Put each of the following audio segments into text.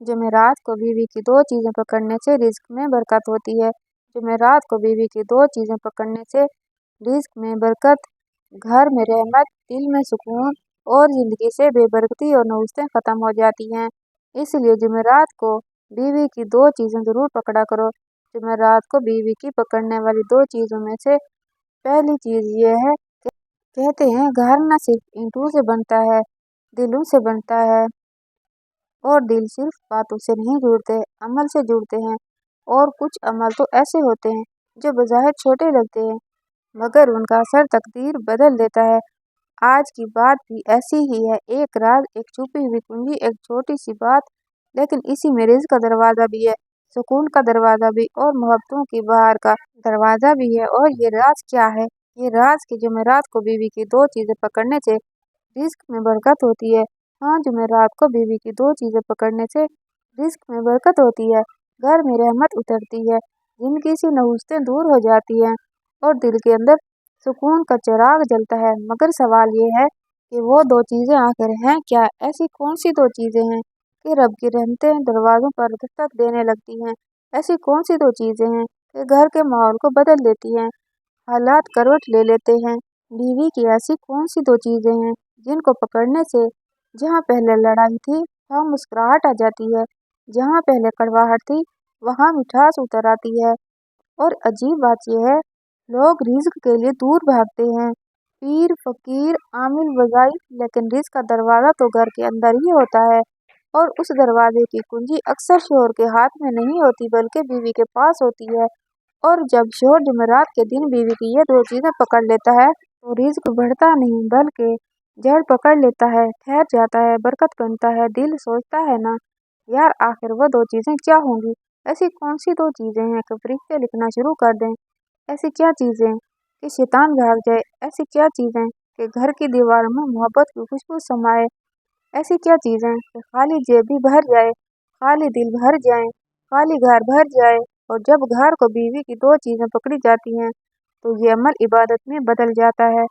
जुमेरात को बीवी की दो चीज़ें पकड़ने से रिज्क में बरकत होती है। जुमेरात को बीवी की दो चीज़ें पकड़ने से रिज्क में बरकत, घर में रहमत, दिल में सुकून और ज़िंदगी से बेबरकती और नुक्सें ख़त्म हो जाती हैं। इसलिए जुमेरात को बीवी की दो चीज़ें ज़रूर पकड़ा करो। जुमेरात को बीवी की पकड़ने वाली दो चीज़ों में से पहली चीज़ ये है कि कहते हैं घर न सिर्फ ईंटों से बनता है, दिलों से बनता है। और दिल सिर्फ बातों से नहीं जुड़ते, अमल से जुड़ते हैं। और कुछ अमल तो ऐसे होते हैं जो बज़ाहिर छोटे लगते हैं, मगर उनका असर तकदीर बदल देता है। आज की बात भी ऐसी ही है। एक राज, एक छुपी हुई कुंजी, एक छोटी सी बात, लेकिन इसी में रिज़्क का दरवाज़ा भी है, सुकून का दरवाज़ा भी और मोहब्बतों की बहार का दरवाज़ा भी है। और ये राज क्या है? ये राज की जुमेरात को बीवी की दो चीज़ें पकड़ने से रिज़्क में बरकत होती है। हाँ, जुमेरात को बीवी की दो चीज़ें पकड़ने से रिज़्क में बरकत होती है, घर में रहमत उतरती है, ज़िंदगी से नहुस्तें दूर हो जाती हैं और दिल के अंदर सुकून का चिराग जलता है। मगर सवाल ये है कि वो दो चीज़ें आखिर हैं क्या? ऐसी कौन सी दो चीज़ें हैं कि रब की रहमतें दरवाज़ों पर दस्तक देने लगती हैं? ऐसी कौन सी दो चीज़ें हैं कि घर के माहौल को बदल देती हैं, हालात करवट ले लेते हैं? बीवी की ऐसी कौन सी दो चीज़ें हैं जिनको पकड़ने से जहाँ पहले लड़ाई थी वहाँ मुस्कुराहट आ जाती है, जहाँ पहले कड़वाहट थी वहाँ मिठास उतर आती है। और अजीब बात यह है, लोग रिज़्क के लिए दूर भागते हैं, पीर, फकीर, आमिल, वज़ाइफ, लेकिन रिज़्क का दरवाज़ा तो घर के अंदर ही होता है। और उस दरवाजे की कुंजी अक्सर शोहर के हाथ में नहीं होती बल्कि बीवी के पास होती है। और जब शोहर जुमेरात के दिन बीवी की ये दो चीज़ें पकड़ लेता है तो रिज़्क बढ़ता नहीं बल्कि जड़ पकड़ लेता है, ठहर जाता है, बरकत बनता है। दिल सोचता है ना, यार आखिर वो दो चीज़ें क्या होंगी? ऐसी कौन सी दो चीज़ें हैं कि फरिश्ते लिखना शुरू कर दें? ऐसी क्या चीज़ें कि शैतान भाग जाए? ऐसी क्या चीज़ें कि घर की दीवारों में मोहब्बत की खुशबू समाए? ऐसी क्या चीज़ें कि खाली जेब भी भर जाए, खाली दिल भर जाए, खाली घर भर जाए? और जब घर को बीवी की दो चीज़ें पकड़ी जाती हैं तो ये अमल इबादत में बदल जाता है।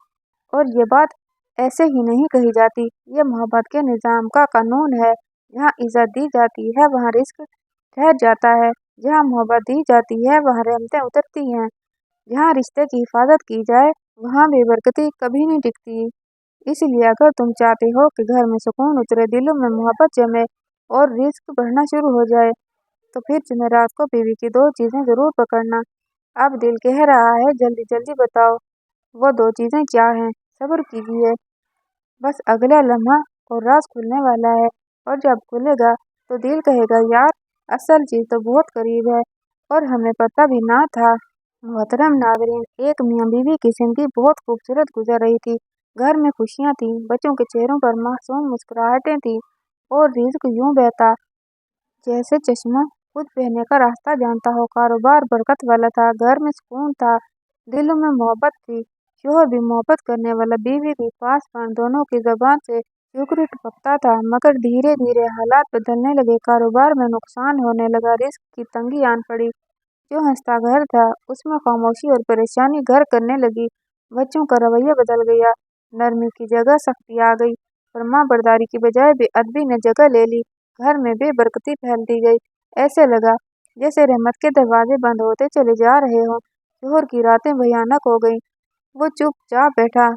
और ये बात ऐसे ही नहीं कही जाती, ये मोहब्बत के निज़ाम का कानून है। जहाँ इज़्ज़त दी जाती है वहाँ रिज़्क ठहर जाता है, जहाँ मोहब्बत दी जाती है वहाँ रहमतें उतरती हैं, जहाँ रिश्ते की हिफाजत की जाए वहाँ बेबरकती कभी नहीं टिकती। इसलिए अगर तुम चाहते हो कि घर में सुकून उतरे, दिलों में मोहब्बत जमे और रिज़्क बढ़ना शुरू हो जाए, तो फिर जुमेरात को बीवी की दो चीज़ें ज़रूर पकड़ना। अब दिल कह रहा है जल्दी जल्दी बताओ वो दो चीज़ें क्या हैं? सब्र कीजिए, बस अगला लम्हा और राज खुलने वाला है। और जब खुलेगा तो दिल कहेगा यार असल चीज़ तो बहुत करीब है और हमें पता भी ना था। मोहतरम नाज़रीन, एक मियाँ बीवी की जिंदगी बहुत खूबसूरत गुजर रही थी। घर में खुशियाँ थीं, बच्चों के चेहरों पर मासूम मुस्कुराहटें थीं और रिज़्क यूं बहता जैसे चश्मा खुद बहने का रास्ता जानता हो। कारोबार बरकत वाला था, घर में सुकून था, दिलों में मोहब्बत थी। शोहर भी मोहब्बत करने वाला, बीवी भी पासवान, दोनों की ज़बान से शुक्र टपकता था। मगर धीरे धीरे हालात बदलने लगे, कारोबार में नुकसान होने लगा, रिस्क की तंगी आन पड़ी। जो हंसता घर था उसमें खामोशी और परेशानी घर करने लगी। बच्चों का रवैया बदल गया, नरमी की जगह सख्ती आ गई, फरमा बरदारी की बजाय बेअदबी ने जगह ले ली। घर में बेबरकती फैलती गई, ऐसे लगा जैसे रहमत के दरवाजे बंद होते चले जा रहे हों। शोहर की रातें भयानक हो गईं, वो चुपचाप बैठा,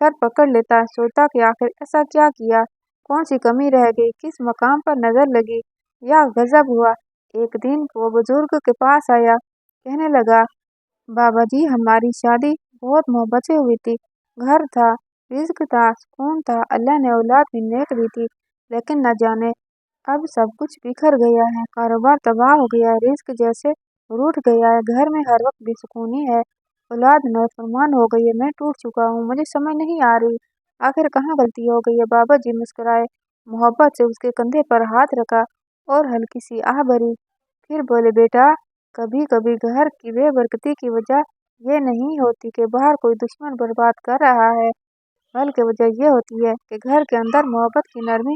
सर पकड़ लेता, सोचता कि आखिर ऐसा क्या किया, कौन सी कमी रह गई, किस मकाम पर नजर लगी या गजब हुआ। एक दिन वो बुजुर्ग के पास आया, कहने लगा, बाबा जी हमारी शादी बहुत मोहब्बत से हुई थी, घर था, रिज्क था, सुकून था, अल्लाह ने औलाद भी नेक दी थी, लेकिन न जाने अब सब कुछ बिखर गया है, कारोबार तबाह हो गया है, रिस्क जैसे रूठ गया है, घर में हर वक्त बेसुकूनी है, औलाद नाफरमान हो गई है, मैं टूट चुका हूँ, मुझे समझ नहीं आ रही आखिर कहाँ गलती हो गई है। बाबा जी मुस्कुराए, मोहब्बत से उसके कंधे पर हाथ रखा और हल्की सी आह भरी, फिर बोले, बेटा कभी कभी घर की बेबरकती की वजह ये नहीं होती कि बाहर कोई दुश्मन बर्बाद कर रहा है, बल्कि वजह ये होती है कि घर के अंदर मोहब्बत की नरमी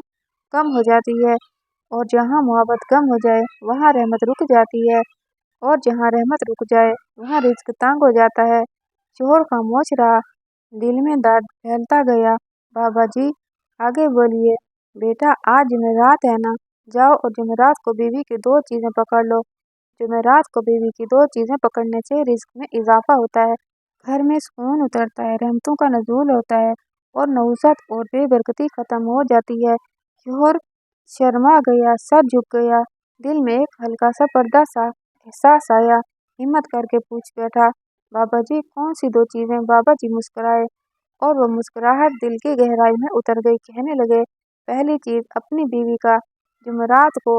कम हो जाती है। और जहाँ मोहब्बत कम हो जाए वहाँ रहमत रुक जाती है, और जहाँ रहमत रुक जाए वहाँ रिज्क तंग हो जाता है। शोहर खामोश रहा, दिल में दर्द फैलता गया। बाबा जी आगे बोलिए, बेटा आज जुमेरात है ना, जाओ और जुमेरात को बीवी की 2 चीजें पकड़ लो। जुमेरात को बीवी की 2 चीजें पकड़ने से रिज्क में इजाफा होता है, घर में सुकून उतरता है, रहमतों का नज़ूल होता है और नहुसत और बेबरकती खत्म हो जाती है। शोहर शर्मा गया, सर झुक गया, दिल में एक हल्का सा पर्दा सा एहसास आया। हिम्मत करके पूछ बैठा, बाबा जी कौन सी 2 चीजें? बाबा जी मुस्कुराए और वो मुस्कुराहट दिल की गहराई में उतर गई। कहने लगे, पहली चीज अपनी बीवी का। जुमेरात को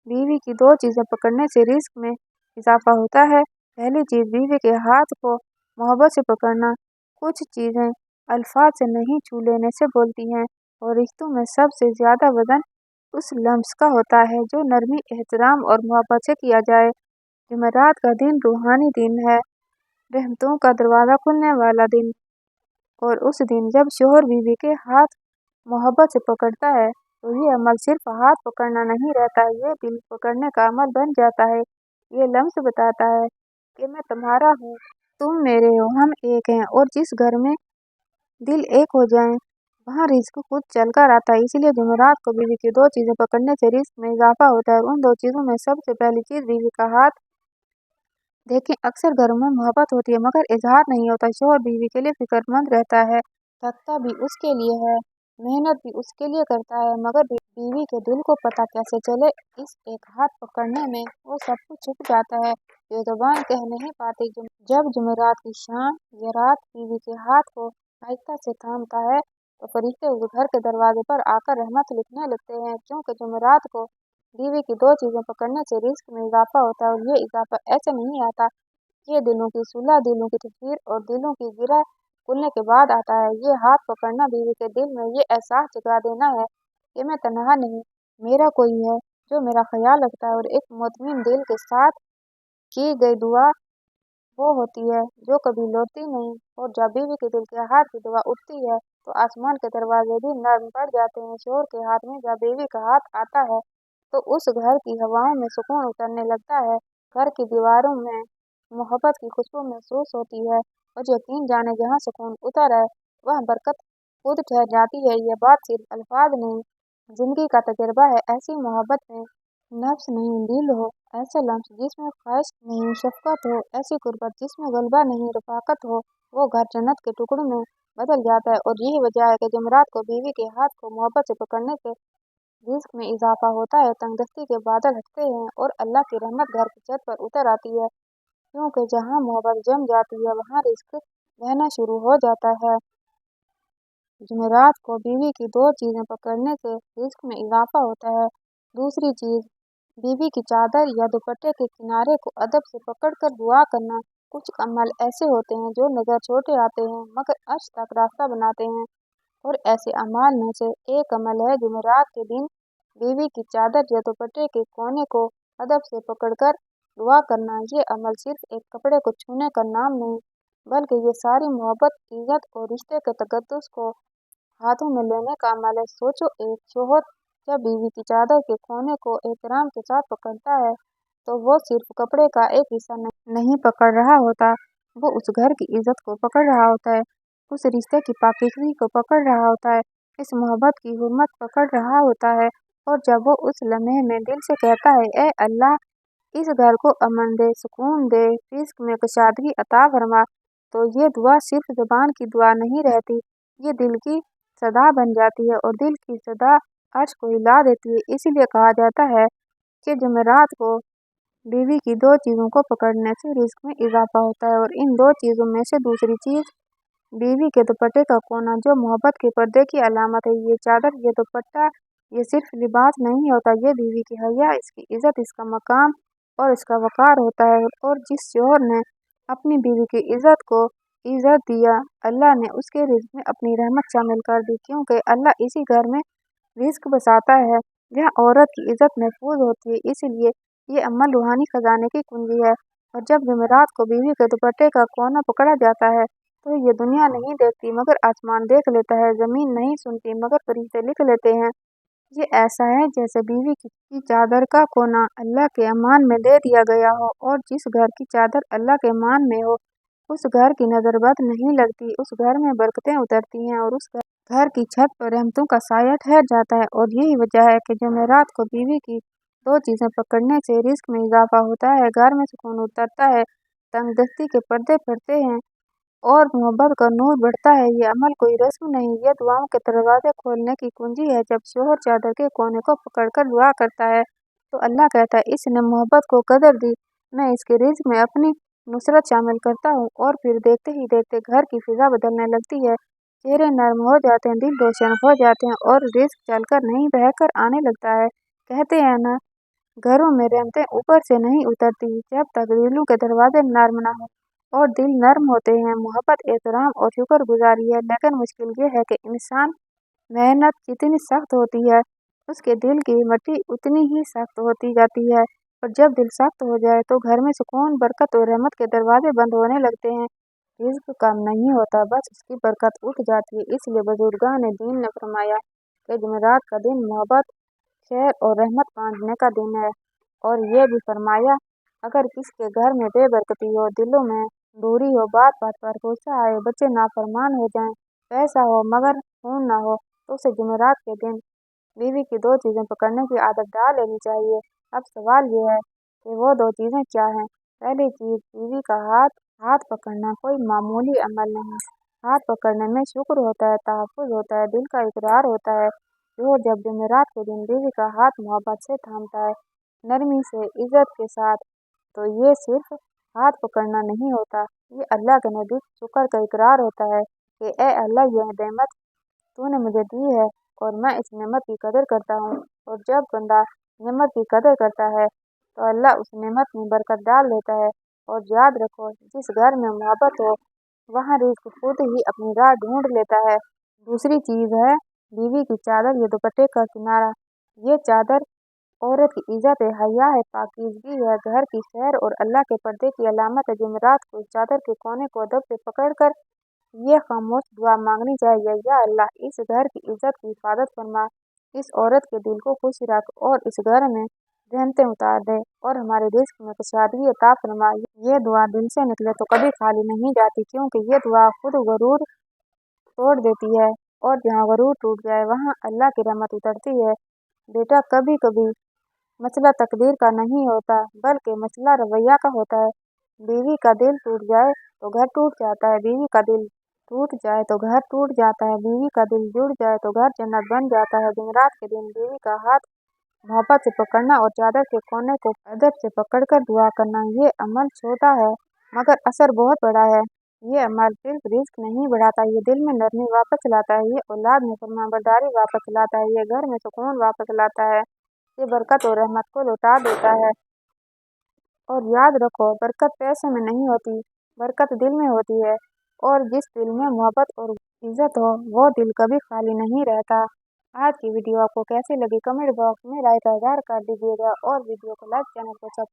बीवी की 2 चीजें पकड़ने से रिस्क में इजाफा होता है। पहली चीज बीवी के हाथ को मोहब्बत से पकड़ना। कुछ चीजें अल्फाज से नहीं, छू लेने से बोलती हैं और रिश्तों में सबसे ज्यादा वजन उस लम्स का होता है जो नरमी, एहतराम और मोहब्बत से किया जाए। जुमेरात का दिन रूहानी दिन है, रहमतों का दरवाज़ा खुलने वाला दिन। और उस दिन जब शोहर बीवी के हाथ मोहब्बत से पकड़ता है तो ये अमल सिर्फ हाथ पकड़ना नहीं रहता, ये दिल पकड़ने का अमल बन जाता है। ये लम्स बताता है कि मैं तुम्हारा हूँ, तुम मेरे हो, हम एक हैं। और जिस घर में दिल एक हो जाएं वहाँ रिज्क खुद चलकर आता है। इसीलिए जुमेरात को बीवी की 2 चीजें पकड़ने से रिज्क में इजाफा होता है। उन 2 चीजों में सबसे पहली चीज बीवी का हाथ। देखें, अक्सर घरों में मोहब्बत होती है मगर इजहार नहीं होता। शोहर बीवी के लिए फिक्रमंद रहता है, थकता भी उसके लिए है, मेहनत भी उसके लिए करता है, मगर बीवी के दिल को पता कैसे चले इस एक हाथ पकड़ने में वो सब कुछ छुप जाता है, ये ज़ुबान कह नहीं पाती। जब जुमेरात की शाम या रात बीवी के हाथ को आहिस्ता से थामता है तो फरिश्ते उस घर के दरवाजे पर आकर रहमत लिखने लगते हैं, क्योंकि जुमेरात को बीवी की 2 चीजें पकड़ने से रिस्क में इजाफा होता है। और ये इजाफा ऐसे नहीं आता, ये दिलों की सुलह, दिलों की तस्वीर और दिलों की गिरह खुलने के बाद आता है। ये हाथ पकड़ना बीवी के दिल में ये एहसास जगा देना है कि मैं तन्हा नहीं, मेरा कोई है जो मेरा ख्याल रखता है। और एक मुतमिन दिल के साथ की गई दुआ वो होती है जो कभी लौटती नहीं। और जब बीवी के दिल के हाथ की दुआ उठती है तो आसमान के दरवाजे भी नर्म पड़ जाते हैं। शोहर के हाथ में जब बीवी का हाथ आता है तो उस घर की हवाओं में सुकून उतरने लगता है, घर की दीवारों में मोहब्बत की खुशबू महसूस होती है और यकीन जाने जहाँ सुकून उतर है वह बरकत खुद ठहर जाती है। यह बात सिर्फ अल्फाज नहीं, जिंदगी का तजर्बा है। ऐसी मोहब्बत में नफ्स नहीं दिल हो, ऐसे लम्स जिसमें ख्वाहिश नहीं शफकत हो, ऐसी गुर्बत जिसमें गलबा नहीं रफाकत हो, वो घर जन्नत के टुकड़ों में बदल जाता है। और यही वजह है कि जुमेरात को बीवी के हाथ को मोहब्बत से पकड़ने से रिज्क में इजाफा होता है, तंगदस्ती के बादल हटते हैं और अल्लाह की रहमत घर की छत पर उतर आती है, क्योंकि जहाँ मोहब्बत जम जाती है वहाँ रिज्क बहना शुरू हो जाता है। जुमेरात को बीवी की 2 चीजें पकड़ने से रिज्क में इजाफा होता है। दूसरी चीज, बीवी की चादर या दुपट्टे के किनारे को अदब से पकड़कर दुआ करना। कुछ अमल ऐसे होते हैं जो नज़र छोटे आते हैं मगर अर्श तक रास्ता बनाते हैं, और ऐसे अमाल में से एक अमल है जुमेरात के दिन बीवी की चादर या दुपट्टे के कोने को अदब से पकड़कर दुआ करना। ये अमल सिर्फ एक कपड़े को छूने का नाम नहीं, बल्कि ये सारी मोहब्बत, इज्जत और रिश्ते के तकद्दुस को हाथों में लेने का अमल है। सोचो, एक शोहर जब बीवी की चादर के कोने को एहतराम के साथ पकड़ता है तो वो सिर्फ कपड़े का एक हिस्सा नहीं पकड़ रहा होता, वो उस घर की इज्जत को पकड़ रहा होता है, उस रिश्ते की पाकीज़गी को पकड़ रहा होता है, इस मोहब्बत की हुर्मत पकड़ रहा होता है। और जब वो उस लम्हे में दिल से कहता है, ए अल्लाह, इस घर को अमन दे, सुकून दे, रिस्क में कुशादगी अता फरमा, तो ये दुआ सिर्फ ज़ुबान की दुआ नहीं रहती, ये दिल की सदा बन जाती है और दिल की सदा अर्श को हिला देती है। इसीलिए कहा जाता है कि जुमेरात को बीवी की 2 चीज़ों को पकड़ने से रिस्क में इजाफा होता है। और इन 2 चीज़ों में से दूसरी चीज़ बीवी के दुपट्टे का कोना, जो मोहब्बत के पर्दे की अलामत है। ये चादर, ये दुपट्टा, ये सिर्फ लिबास नहीं होता, ये बीवी की हया, इसकी इज्जत, इसका मकाम और इसका वक़ार होता है। और जिस शोहर ने अपनी बीवी की इज्जत को इज्जत दिया, अल्लाह ने उसके रिज्क में अपनी रहमत शामिल कर दी, क्योंकि अल्लाह इसी घर में रिज्क बसाता है जहाँ औरत की इज्जत महफूज होती है। इसीलिए ये अमल रूहानी खजाने की कुंजी है। और जब जुमेरात को बीवी के दुपट्टे का कोना पकड़ा जाता है तो ये दुनिया नहीं देखती मगर आसमान देख लेता है, ज़मीन नहीं सुनती मगर फरिश्ते लिख लेते हैं। ये ऐसा है जैसे बीवी की चादर का कोना अल्लाह के अमान में दे दिया गया हो, और जिस घर की चादर अल्लाह के अमान में हो उस घर की नज़र बद नहीं लगती, उस घर में बरकतें उतरती हैं और उस घर घर की छत पर रहमतों का साया ठहर जाता है। और यही वजह है कि जुमेरात को बीवी की दो चीजें पकड़ने से रिस्क में इजाफा होता है, घर में सुकून उतरता है, तंगदस्ती के पर्दे फटते हैं और मोहब्बत का नूर बढ़ता है। ये अमल कोई रस्म नहीं, ये दुआओं के दरवाजे खोलने की कुंजी है। जब शोहर चादर के कोने को पकड़कर दुआ करता है तो अल्लाह कहता है, इसने मोहब्बत को कदर दी, मैं इसके रिज्क में अपनी नुसरत शामिल करता हूँ। और फिर देखते ही देखते घर की फिजा बदलने लगती है, चेहरे नर्म हो जाते हैं, दिल रोशन हो जाते हैं और रिस्क चलकर नहीं बहकर आने लगता है। कहते हैं ना, घरों में रहमतें ऊपर से नहीं उतरती जब तक दिलों के दरवाजे नर्म ना हो। और दिल नर्म होते हैं, मोहब्बत, एहतराम और शुक्रगुजारी है। लेकिन मुश्किल ये है कि इंसान मेहनत जितनी सख्त होती है, उसके दिल की मिट्टी उतनी ही सख्त होती जाती है। और जब दिल सख्त हो जाए तो घर में सुकून, बरकत और रहमत के दरवाजे बंद होने लगते हैं। रिज्क कम नहीं होता, बस उसकी बरकत उठ जाती है। इसलिए बुजुर्गान दीन ने फरमाया कि जुमेरात का दिन मोहब्बत, खैर और रहमत बांटने का दिन है। और ये भी फरमाया, अगर किसके घर में बेबरकती हो, दिलों में दूरी हो, बात बात पर गुस्सा आए, बच्चे नाफरमान हो जाएं, पैसा हो मगर खून ना हो, तो उसे जुमेरात के दिन बीवी की दो चीज़ें पकड़ने की आदत डाल लेनी चाहिए। अब सवाल ये है कि वो दो चीज़ें क्या हैं। पहली चीज़, बीवी का हाथ। हाथ पकड़ना कोई मामूली अमल नहीं। हाथ पकड़ने में शुक्र होता है, तहफ़्फ़ुज़ होता है, दिल का इकरार होता है। जो जब जुमेरात के दिन बीवी का हाथ मोहब्बत से थामता है, नरमी से, इज्जत के साथ, तो ये सिर्फ हाथ पकड़ना नहीं होता, ये अल्लाह के नज़दीक शुक्र का इकरार होता है कि ए अल्लाह, यह नेमत तूने मुझे दी है और मैं इस नेमत की कदर करता हूँ। और जब बंदा नेमत की कदर करता है तो अल्लाह उस नेमत में बरकत डाल देता है। और याद रखो, जिस घर में मोहब्बत हो वहाँ रिज़्क खुद ही अपनी राह ढूंढ लेता है। दूसरी चीज़ है बीवी की चादर या दुपट्टे का किनारा। ये चादर औरत की इज्जत है, हया है, पाकीज़गी है, घर की खैर और अल्लाह के पर्दे की अलामत है। जुमेरात को इस चादर के कोने को अदब से पकड़कर ये खामोश दुआ मांगनी चाहिए, या अल्लाह, इस घर की इज्जत की हिफाजत फरमा, इस औरत के दिल को खुश रख और इस घर में रहमतें उतार दे और हमारे रिज़्क में कुशादगी अता फरमा। ये दुआ दिल से निकले तो कभी खाली नहीं जाती, क्योंकि ये दुआ खुद गरूर तोड़ देती है और जहाँ गरूर टूट जाए वहाँ अल्लाह की रहमत उतरती है। बेटा, कभी कभी मसला तकदीर का नहीं होता, बल्कि मसला रवैया का होता है। बीवी का दिल टूट जाए तो घर टूट जाता है, बीवी का दिल टूट जाए तो घर टूट जाता है, बीवी का दिल जुड़ जाए तो घर जन्नत बन जाता है। जुमेरात के दिन बीवी का हाथ मोहब्बत से पकड़ना और चादर के कोने को अदब से पकड़कर दुआ करना, ये अमल छोटा है मगर असर बहुत बड़ा है। ये अमल सिर्फ रिस्क नहीं बढ़ाता, ये दिल में नरमी वापस लाता है, ये औलाद में फरमाबरदारी वापस लाता है, ये घर में सुकून वापस लाता है, ये बरकत और रहमत को लौटा देता है। और याद रखो, बरकत पैसे में नहीं होती, बरकत दिल में होती है। और जिस दिल में मोहब्बत और इज्जत हो, वो दिल कभी खाली नहीं रहता। आज की वीडियो आपको कैसी लगी, कमेंट बॉक्स में राय का इज़हार कर दीजिएगा और वीडियो को लाइक, चैनल को सब्सक्राइब